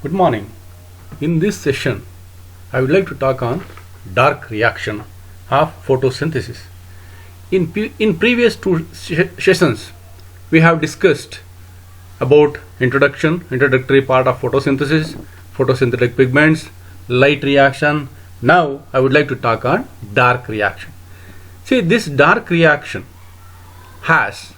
Good morning. In this session, I would like to talk on dark reaction of photosynthesis. In previous two sessions, we have discussed about introductory part of photosynthesis, photosynthetic pigments, light reaction. Now, I would like to talk on dark reaction. See, this dark reaction has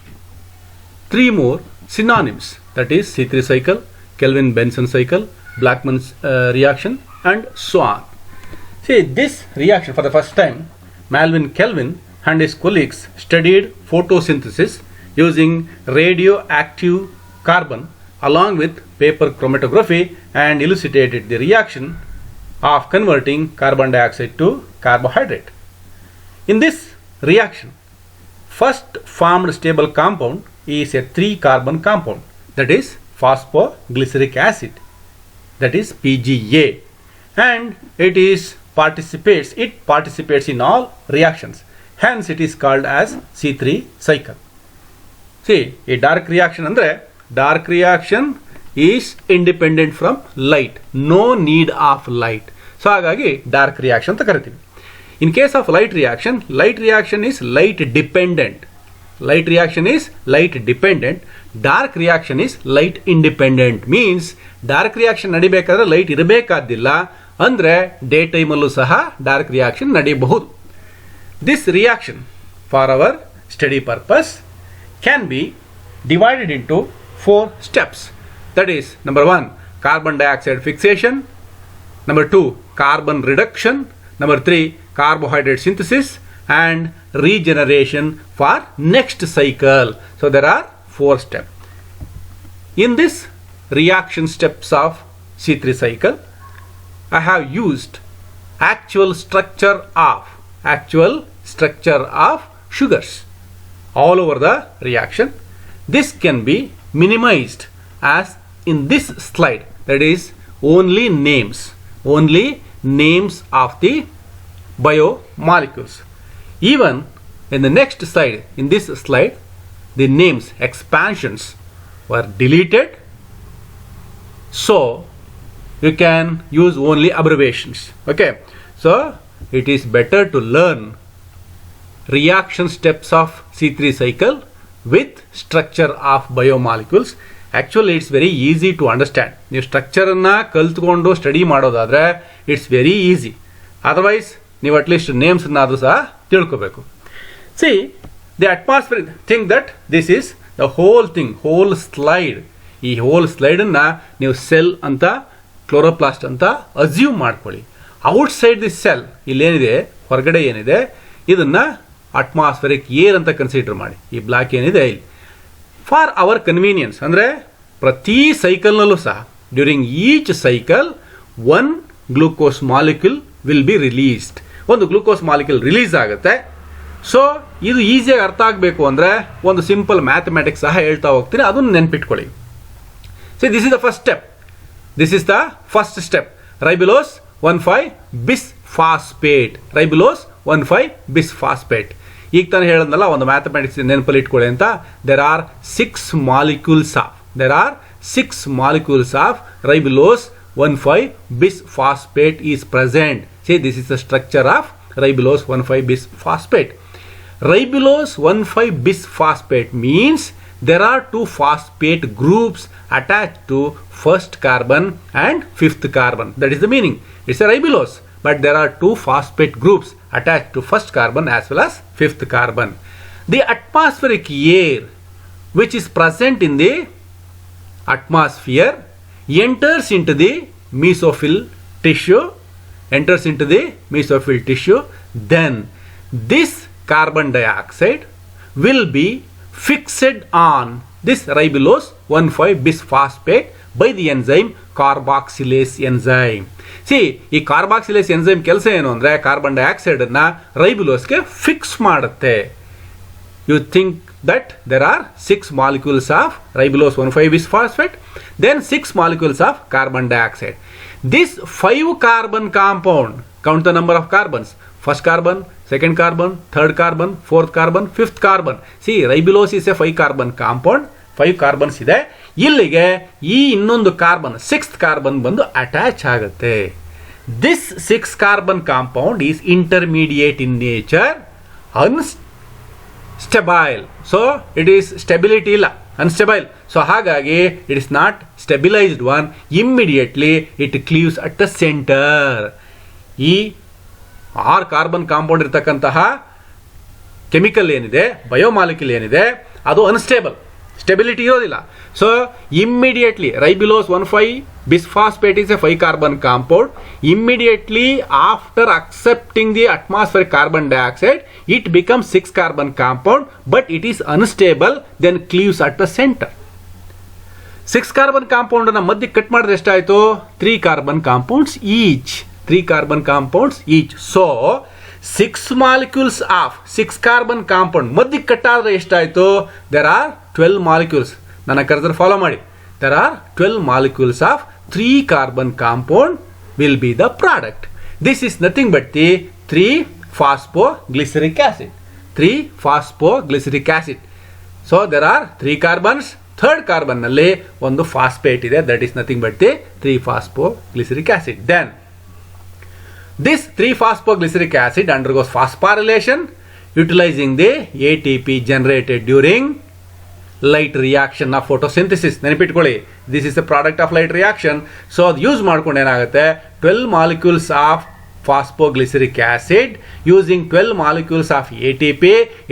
three more synonyms, that is C3 cycle, Kelvin-Benson cycle, Blackman's reaction, and so on. See, this reaction, for the first time, Melvin Kelvin and his colleagues studied photosynthesis using radioactive carbon along with paper chromatography and elucidated the reaction of converting carbon dioxide to carbohydrate. In this reaction, first formed stable compound is a 3-carbon compound, that is phosphoglyceric acid, that is PGA, and it participates in all reactions. Hence, it is called as C3 cycle. See, a dark reaction andre dark reaction is independent from light, no need of light. So hagagi dark reaction anta kariತೀವಿ. In case of light reaction is light dependent. Light reaction is light dependent. Dark reaction is light independent. Means dark reaction ನಡಿಬೇಕಾದ್ರೆ light ಇರಬೇಕಾದಿಲ್ಲ, ಅಂದ್ರೆ day time ಅಲ್ಲೂ ಸಹ dark reaction ನಡೆಯಬಹುದು. This reaction for our study purpose can be divided into 4 steps. That is, number 1, carbon dioxide fixation, number 2, carbon reduction, number 3, carbohydrate synthesis, and regeneration for next cycle. So there are 4 steps. In this reaction steps of C3 cycle, I have used actual structure of sugars all over the reaction. This can be minimized as in this slide, that is only names of the biomolecules. Even in the next slide, in this slide, the names expansions were deleted, so you can use only abbreviations. Okay, so it is better to learn reaction steps of C3 cycle with structure of biomolecules. Actually, it's very easy to understand. ನೀವು structure ಅನ್ನ ಕಲ್ತ್ಕೊಂಡು study ಮಾಡೋದಾದ್ರೆ it's very easy. Otherwise ನೀವು at least names ಅನ್ನಾದ್ರೂ ಸಹ ತಿಳ್ಕೋಬೇಕು. See the atmosphere think that this is the whole slide. ಈ hole slide ಅನ್ನ ನೀವು ಸೆಲ್ ಅಂತ, ಕ್ಲೋರೋಪ್ಲಾಸ್ಟ್ ಅಂತ ಅಸ್ಯೂಮ್ ಮಾಡ್ಕೊಳ್ಳಿ. ಔಟ್ ಸೈಡ್ ದಿ ಸೆಲ್, ಇಲ್ಲೇನಿದೆ ಹೊರಗಡೆ ಏನಿದೆ ಇದನ್ನ ಅಟ್ಮಾಸ್ಫಿಯರಿಕ್ ಏರ್ ಅಂತ ಕನ್ಸಿಡರ್ ಮಾಡಿ. ಈ ಬ್ಲಾಕ್ ಏನಿದೆ ಇಲ್ಲಿ ಫಾರ್ ಅವರ್ ಕನ್ವೀನಿಯನ್ಸ್, ಅಂದರೆ ಪ್ರತಿ ಸೈಕಲ್ನಲ್ಲೂ ಸಹ during each cycle 1 glucose molecule will be released. ಒಂದು ಗ್ಲೂಕೋಸ್ ಮಾಲಿಕ್ಯೂಲ್ ರಿಲೀಸ್ ಆಗುತ್ತೆ. ಸೊ ಇದು ಈಸಿಯಾಗಿ ಅರ್ಥ ಆಗಬೇಕು ಅಂದರೆ ಒಂದು ಸಿಂಪಲ್ ಮ್ಯಾಥಮೆಟಿಕ್ಸ್ ಸಹ ಹೇಳ್ತಾ ಹೋಗ್ತೀನಿ, ಅದನ್ನು ನೆನ್ಪಿಟ್ಕೊಳ್ಳಿ. So this is the first step. Ribulose 1,5-bisphosphate. Ribulose 1,5-bisphosphate. ಈಗ ತಾನು ಹೇಳೋದಲ್ಲ, ಒಂದು ಮ್ಯಾಥಮೆಟಿಕ್ಸ್ ನೆನಪಲ್ಲಿ ಇಟ್ಕೊಳ್ಳಿ ಅಂತ. there are 6 molecules of ribulose 1,5-bisphosphate is present. See, this is the structure of ribulose 1,5-bisphosphate. Ribulose 1,5-bisphosphate means there are 2 phosphate groups attached to first carbon and 5th carbon. That is the meaning. It's a ribulose, but there are 2 phosphate groups attached to first carbon as well as 5th carbon. The atmospheric air which is present in the atmosphere enters into the mesophyll tissue. Then this carbon dioxide will be fixed on this ribulose 1,5-bisphosphate by the enzyme carboxylase enzyme. ಸಿ ಈ carboxylase enzyme ಕೆಲಸ ಏನು ಅಂದರೆ carbon dioxide ಅನ್ನ ರೈಬುಲೋಸ್ಗೆ fix ಮಾಡುತ್ತೆ. You think that there are 6 molecules of ribulose 1,5-bisphosphate, then 6 molecules of carbon dioxide. This 5-carbon compound, count the number of carbons: first carbon, second carbon, third carbon, fourth carbon, fifth carbon. See, ribulose is a 5-carbon compound. 5 carbons ಇದೆ. ಇಲ್ಲಿಗೆ ಈ ಇನ್ನೊಂದು carbon 6th carbon ಬಂದು attach ಆಗುತ್ತೆ. This 6 carbon compound is intermediate in nature, unstable. So it is stability ಇಲ್ಲ, unstable. So ಹಾಗಾಗಿ it is not stabilised one. Immediately it cleaves at the centre. ಈ 6 carbon compound ಇರತಕ್ಕಂತಹ chemical ಏನಿದೆ, biomolecule ಏನಿದೆ, ಅದು unstable, stability ಇರೋದಿಲ್ಲ. So immediately ribulose 1,5 bisphosphate is a 5 carbon compound. Immediately after accepting the atmospheric carbon dioxide, it becomes 6 carbon compound, but it is unstable, then cleaves at the center. 6 carbon compound ಅನ್ನ ಮಧ್ಯೆ cut ಮಾಡಿದ್ರೆ ಎಷ್ಟಾಯಿತು? 3 carbon compounds each. 3 carbon compounds each. So 6 molecules of 6 carbon compound ಮಧ್ಯೆ cut ಆದ್ರೆ ಎಷ್ಟಾಯಿತು? There are 12 molecules. ನನ್ನ cursor follow ಮಾಡಿ. There are 12 molecules of 3 carbon compound will be the product. This is nothing but the 3-phosphoglyceric acid. 3-phosphoglyceric acid. So there are 3 carbons. Third carbon ನಲ್ಲಿ ಒಂದು phosphate ಇದೆ. That is nothing but the 3-phosphoglyceric acid. Then this 3-phosphoglyceric acid undergoes phosphorylation utilizing the ATP generated during light reaction of photosynthesis. ನೆನಪಿಟ್ಕೊಳ್ಳಿ, this is a product of light reaction. So ಅದು use ಮಾಡ್ಕೊಂಡು ಏನಾಗುತ್ತೆ, 12 molecules of phosphoglyceric acid using 12 molecules of ATP,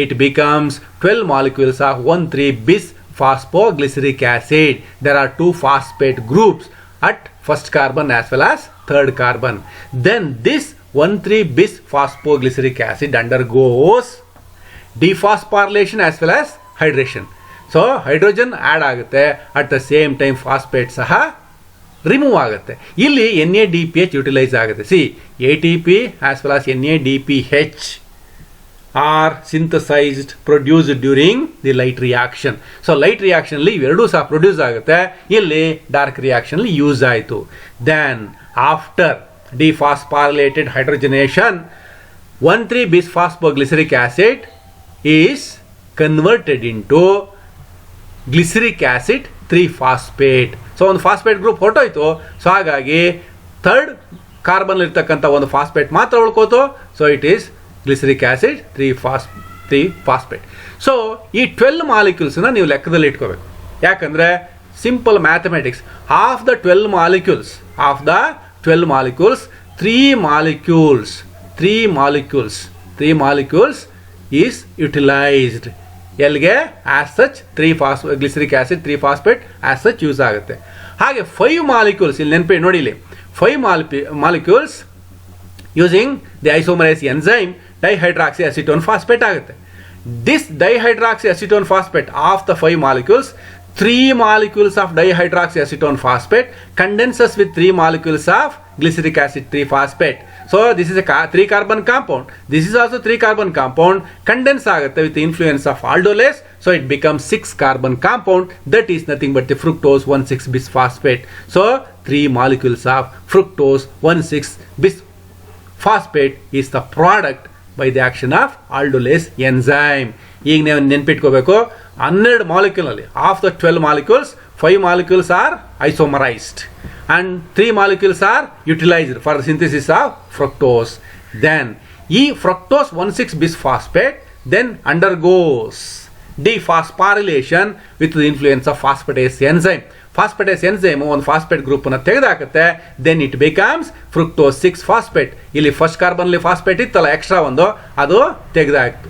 it becomes 12 molecules of 1,3-bisphosphoglyceric acid. There are 2 phosphate groups at first carbon as well as third carbon. Then this 1,3-bisphosphoglyceric acid undergoes dephosphorylation as well as hydration. So hydrogen add ಆಗುತ್ತೆ, at the same time phosphate ಸಹ remove ಆಗುತ್ತೆ. ಇಲ್ಲಿ NADPH utilise ಆಗುತ್ತೆ. See ATP as well as NADPH are synthesised produced during the light reaction. So light ರಿಯಾಕ್ಷನಲ್ಲಿ ಇವೆರಡೂ ಸಹ produce ಆಗುತ್ತೆ. ಇಲ್ಲಿ ಡಾರ್ಕ್ ರಿಯಾಕ್ಷನಲ್ಲಿ ಯೂಸ್ ಆಯಿತು. Then after dephosphorylated hydrogenation 1,3-bisphosphoglyceric acid is converted into glyceric acid 3-phosphate. So ಒಂದು phosphate group ಹೊರಟೋಯ್ತು. So ಹಾಗಾಗಿ ಥರ್ಡ್ ಕಾರ್ಬನ್ ಇರ್ತಕ್ಕಂಥ ಒಂದು ಫಾಸ್ಫೇಟ್ ಮಾತ್ರ ಉಳ್ಕೋತು. So it is glyceric acid 3-phosphate. So ಈ 12 ಮಾಲಿಕ್ಯೂಲ್ಸ್ನ ನೀವು ಲೆಕ್ಕದಲ್ಲಿ ಇಟ್ಕೋಬೇಕು. ಯಾಕಂದರೆ simple mathematics, of the 12 molecules 3 molecules is utilised. ಎಲ್ಲಿಗೆ? As such 3-phosphoglyceric acid 3-phosphate as such use ಆಗುತ್ತೆ. ಹಾಗೆ 5 molecules ಇಲ್ಲಿ ನೆನಪಿ ನೋಡಿ, ಇಲ್ಲಿ 5 molecules using the isomerase enzyme dihydroxy acetone phosphate ಆಗುತ್ತೆ. This dihydroxy acetone phosphate of the 5 molecules, 3 molecules of dihydroxyacetone phosphate condenses with 3 molecules of glyceric acid 3-phosphate. So this is a 3 carbon compound. This is also 3 carbon compound. Condense ಆಗುತ್ತೆ with the influence of aldolase. So it becomes 6 carbon compound. That is nothing but the fructose 1,6-bisphosphate. So 3 molecules of fructose 1,6-bisphosphate is the product by the action of aldolase enzyme. ಈಗ ನೀವು ನೆನ್ಪಿಟ್ಕೋಬೇಕು, 12 ಮಾಲಿಕ್ಯೂಲ್ನಲ್ಲಿ of the 12 molecules 5 molecules are isomerized and 3 molecules are utilized for the synthesis of fructose. Then ಈ fructose 1,6-bisphosphate then undergoes dephosphorylation with the influence of phosphatase enzyme. Phosphatase enzyme ಒಂದು phosphate group ಅನ್ನು ತೆಗೆದುಹಾಕುತ್ತೆ. Then it becomes fructose 6-phosphate. ಇಲ್ಲಿ first carbon ಅಲ್ಲಿ phosphate ಇತ್ತಲ್ಲ extra ಒಂದು, ಅದು ತೆಗೆದಾಕ್ತು.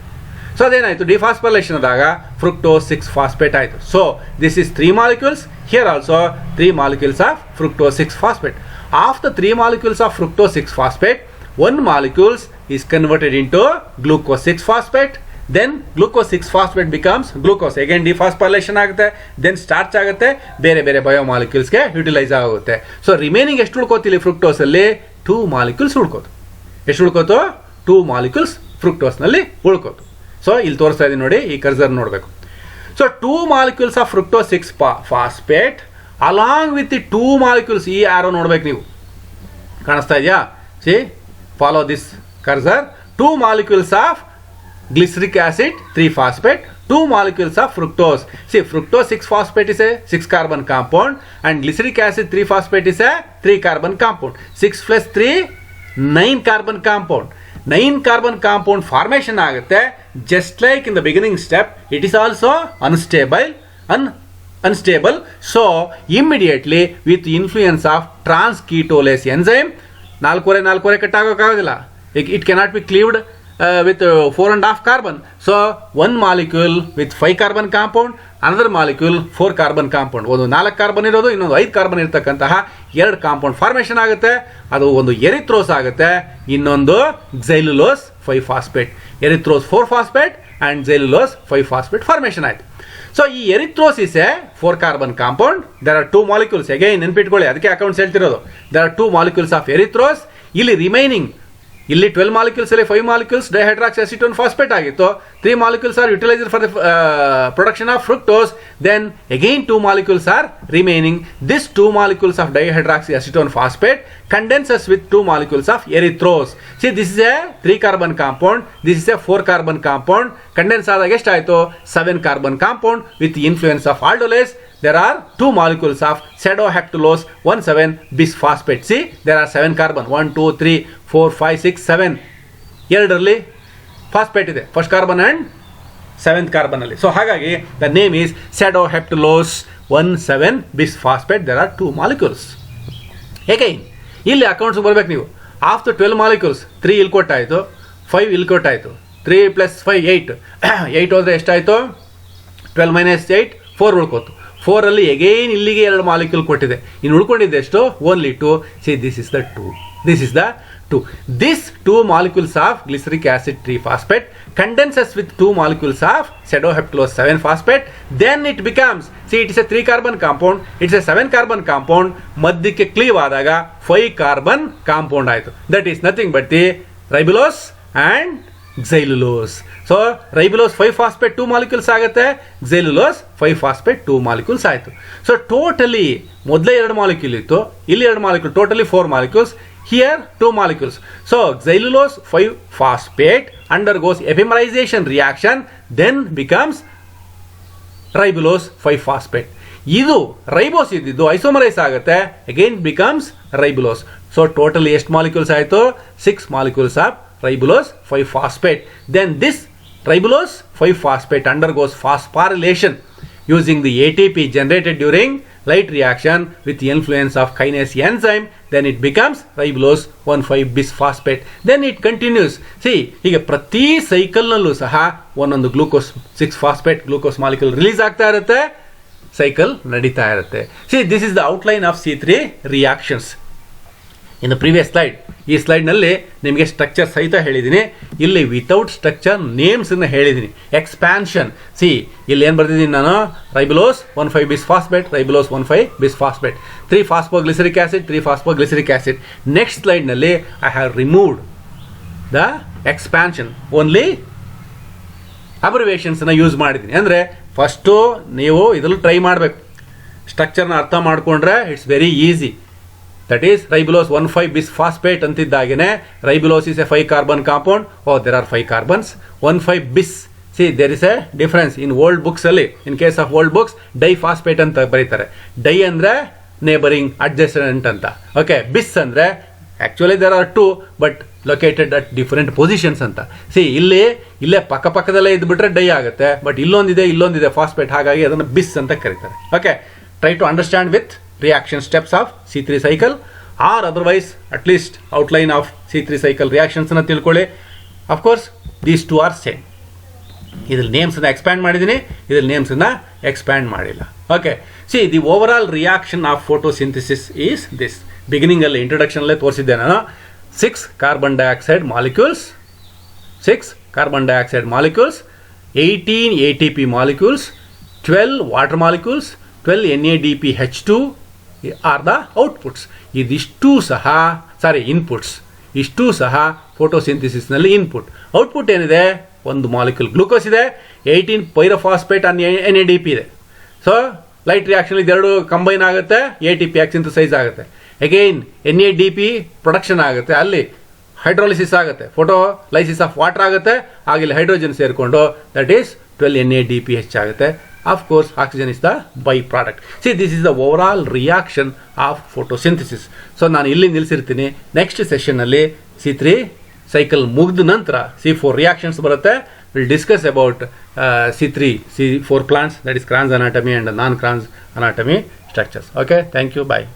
So ಅದೇನಾಯಿತು, ಡಿಫಾಸ್ಫರೈಲೇಷನ್ ಆದಾಗ ಫ್ರುಕ್ಟೋಸ್ 6-phosphate ಆಯಿತು. So this is 3 molecules. Here also 3 molecules of fructose 6-phosphate. Of the 3 molecules of fructose 6-phosphate, 1 molecule is converted into glucose 6-phosphate. Then glucose 6-phosphate becomes glucose. Again dephosphorylation ಆಗುತ್ತೆ. Then starch ಆಗುತ್ತೆ, ಬೇರೆ ಬೇರೆ ಬಯೋಮಾಲಿಕ್ಯೂಲ್ಸ್ಗೆ utilise ಆಗುತ್ತೆ. So remaining ಎಷ್ಟು ಉಳ್ಕೋತಿಲ್ಲಿ ಫ್ರುಕ್ಟೋಸಲ್ಲಿ? 2 molecules ಉಳ್ಕೋತು. ಎಷ್ಟು ಉಳ್ಕೋತು? 2 molecules ಫ್ರುಕ್ಟೋಸ್ನಲ್ಲಿ ಉಳ್ಕೋತು. So ಇಲ್ಲಿ ತೋರಿಸ್ತಾ ಇದ್ದೀನಿ ನೋಡಿ, ಈ ಕರ್ಸರ್ ನೋಡಬೇಕು. So 2 molecules of fructose 6-phosphate along with the 2 molecules, ಈ ಆರೋ ನೋಡ್ಬೇಕು ನೀವು, ಕಾಣಿಸ್ತಾ ಇದೆಯಾ? See follow this cursor. 2 molecules of glyceric acid 3-phosphate, 2 molecules of fructose. See, fructose 6-phosphate is a 6-carbon compound and glyceric acid 3-phosphate is a 3-carbon compound. 6 plus 3, 9-carbon compound. 9-carbon compound formation ಆಗುತ್ತೆ. Just like in the beginning step, it is also unstable. So immediately with the influence of transketolase enzyme, 4 ಕಟ್ಟಾಗೋಕ್ಕಾಗೋದಿಲ್ಲ. It cannot be cleaved with 4.5 carbon. So one molecule with 5 carbon compound, another molecule 4 carbon compound. ಒಂದು 4 carbon ಇರೋದು, ಇನ್ನೊಂದು 5 carbon ಇರತಕ್ಕಂತಹ 2 compound formation ಆಗುತ್ತೆ. ಅದು ಒಂದು erythrose ಆಗುತ್ತೆ, ಇನ್ನೊಂದು xylulose five phosphate. Erythrose four phosphate and cellulose 5-phosphate formation ಆಯಿತು. ಸೊ ಈ erythrose is a 4 carbon compound. There are 2 molecules. Again ನೆನ್ಪಿಟ್ಕೊಳ್ಳಿ, ಅದಕ್ಕೆ ಅಕೌಂಟ್ಸ್ ಹೇಳ್ತಿರೋದು. There are 2 molecules of erythros. ಇಲ್ಲಿ ರಿಮೈನಿಂಗ್, ಇಲ್ಲಿ 12 molecules ಅಲ್ಲಿ 5 molecules dihydroxyacetone phosphate ಆಗಿತ್ತು. 3 molecules are utilized for the production of fructose. Then again 2 molecules are remaining. This 2 molecules of dihydroxyacetone phosphate condenses with 2 molecules of erythros. See, this is a 3 carbon compound, this is a 4 carbon compound. Condense ಆದಾಗ ಎಷ್ಟಾಯಿತು? 7 carbon compound with the influence of aldolase. There are 2 molecules of pseudoheptulose 1,7-bisphosphate. See, there are 7 carbon, 1, 2, 3, 4, 5, 6, 7. ಎರಡರಲ್ಲಿ phosphate ಇದೆ, first carbon and 7th carbon ಅಲ್ಲಿ. So ಹಾಗಾಗಿ the name is pseudoheptulose 1,7-bisphosphate. There are 2 molecules. ಹೇಗೈನ್ ಇಲ್ಲಿ accounts ಬರ್ಬೇಕು ನೀವು. Of the 12 molecules 3 ಇಲ್ಲಿ ಕೊಟ್ಟಾಯಿತು, 5 ಇಲ್ಲಿ ಕೊಟ್ಟಾಯಿತು. 3 + 5 8. 8 ಹೋದರೆ ಎಷ್ಟಾಯಿತು? 12 - 8 4 ಉಳ್ಕೋತು. 4 ಅಲ್ಲಿ ಎಗೈನ್ ಇಲ್ಲಿಗೆ 2 ಮಾಲಿಕ್ಯೂಲ್ ಕೊಟ್ಟಿದೆ. ಇನ್ನು ಉಳ್ಕೊಂಡಿದ್ದೆ ಎಷ್ಟು? Only 2. C, this is the 2. This 2 molecules of glyceric acid 3-phosphate condenses with 2 molecules of pseudoheptulose 7-phosphate. Then it becomes, see, it is a 3 carbon compound, it's a 7 carbon compound. ಮಧ್ಯಕ್ಕೆ cleave ಆದಾಗ 5 carbon compound ಆಯಿತು. That is nothing but the ribulose and xylulose. So ರೈಬುಲೋಸ್ 5-phosphate 2 molecules ಆಗುತ್ತೆ, xylulose 5-phosphate 2 molecules ಆಯಿತು. So totally ಮೊದಲೇ 2 molecule ಇತ್ತು, ಇಲ್ಲಿ 2 molecule, totally 4 molecules. Here 2 molecules. So xylulose 5-phosphate undergoes epimerization reaction, then becomes ribulose 5-phosphate. ಇದು ribose ಇದ್ದಿದ್ದು ಐಸೋಮರೈಸ್ ಆಗುತ್ತೆ, again becomes ribulose. So totally ಎಷ್ಟು molecules ಆಯಿತು? 6 molecules of ribulose 5-phosphate. Then this ribulose 5-phosphate undergoes phosphorylation using the ATP generated during light reaction with the influence of kinase enzyme. Then it becomes ribulose 1,5-bisphosphate. Then it continues. See, ಹೀಗೆ ಪ್ರತಿ ಸೈಕಲ್ನಲ್ಲೂ ಸಹ ಒಂದೊಂದು glucose 6-phosphate glucose molecule release ಆಗ್ತಾ ಇರುತ್ತೆ, cycle ನಡೀತಾ ಇರುತ್ತೆ. See, this is the outline of C3 reactions. In the previous slide, ಈ ಸ್ಲೈಡ್ನಲ್ಲಿ ನಿಮಗೆ ಸ್ಟ್ರಕ್ಚರ್ ಸಹಿತ ಹೇಳಿದ್ದೀನಿ, ಇಲ್ಲಿ ವಿತೌಟ್ ಸ್ಟ್ರಕ್ಚರ್ ನೇಮ್ಸನ್ನು ಹೇಳಿದ್ದೀನಿ. ಎಕ್ಸ್ಪ್ಯಾನ್ಷನ್, ಸಿ ಇಲ್ಲಿ ಏನು ಬರ್ತಿದ್ದೀನಿ ನಾನು? Ribulose 1,5-bisphosphate, ribulose 1,5-bisphosphate, 3-phosphoglyceric acid, 3-phosphoglyceric acid. Next ಸ್ಲೈಡ್ನಲ್ಲಿ I have removed the expansion, only ಅಬ್ರಿವೇಷನ್ಸನ್ನು ಯೂಸ್ ಮಾಡಿದ್ದೀನಿ. ಅಂದರೆ ಫಸ್ಟು ನೀವು ಇದರಲ್ಲಿ ಟ್ರೈ ಮಾಡಬೇಕು, ಸ್ಟ್ರಕ್ಚರ್ನ ಅರ್ಥ ಮಾಡಿಕೊಂಡ್ರೆ it's very easy. That is ribulose 1,5-bisphosphate ಅಂತಿದ್ದಾಗೇನೆ ribulose is a 5 carbon compound. Oh, there are 5 carbons. 1,5-bis. See, there is a difference in old books ಅಲ್ಲಿ. In case of old books, diphosphate ಅಂತ ಬರೀತಾರೆ. Di ಅಂದ್ರೆ neighboring, adjacent ಅಂತ. Okay, bis ಅಂದ್ರೆ actually there are 2 but located at different positions ಅಂತ. See, ಇಲ್ಲೇ ಪಕ್ಕದಲ್ಲೇ ಇದ್ಬಿಟ್ರೆ ಡೈ ಆಗುತ್ತೆ, ಬಟ್ ಇಲ್ಲೊಂದಿದೆ ಫಾಸ್ಫೇಟ್, ಹಾಗಾಗಿ ಅದನ್ನು ಬಿಸ್ ಅಂತ ಕರೀತಾರೆ. Okay, try to understand with reaction steps of C3 cycle, or otherwise at least outline of C3 cycle reactions na tilkole. Of course these two are same. idil names na expand madidini, idil names na expand madilla. Okay, see, the overall reaction of photosynthesis is this. Beginning alli introduction alle torsidde nanu 6 carbon dioxide molecules, 18 ATP molecules, 12 water molecules, 12 NADPH2 are the outputs. ಇದಿಷ್ಟು ಸಹ inputs, ಇಷ್ಟು ಸಹ ಫೋಟೋಸಿಂಥಿಸಿಸ್ನಲ್ಲಿ input. Output ಏನಿದೆ? ಒಂದು molecule glucose ಇದೆ, 18 pyrophosphate on NADP ಇದೆ. So light reaction ಇದೆರಡು combine ಆಗುತ್ತೆ, ATP ಸಿಂಥಸೈಸ್ ಆಗುತ್ತೆ. ಅಗೈನ್ NADP ಪ್ರೊಡಕ್ಷನ್ ಆಗುತ್ತೆ, ಅಲ್ಲಿ ಹೈಡ್ರೋಲಿಸಿಸ್ ಆಗುತ್ತೆ, ಫೋಟೋಲೈಸಿಸ್ ಆಫ್ ವಾಟರ್ ಆಗುತ್ತೆ, ಆಗಿಲ್ಲಿ ಹೈಡ್ರೋಜನ್ ಸೇರಿಕೊಂಡು ದಟ್ ಈಸ್ 12NADP ಹೆಚ್ಚಾಗುತ್ತೆ. Of course, oxygen is the byproduct. See, this is the overall reaction of photosynthesis. So, ನಾನು ಇಲ್ಲಿ ನಿಲ್ಲಿಸಿರ್ತೀನಿ. ನೆಕ್ಸ್ಟ್ ಸೆಷನ್ನಲ್ಲಿ C3 ಸೈಕಲ್ ಮುಗಿದ ನಂತರ C4 ರಿಯಾಕ್ಷನ್ಸ್ ಬರುತ್ತೆ. We'll discuss about C4 plants, that is Kranz anatomy and non-Kranz anatomy structures. Okay, thank you, bye.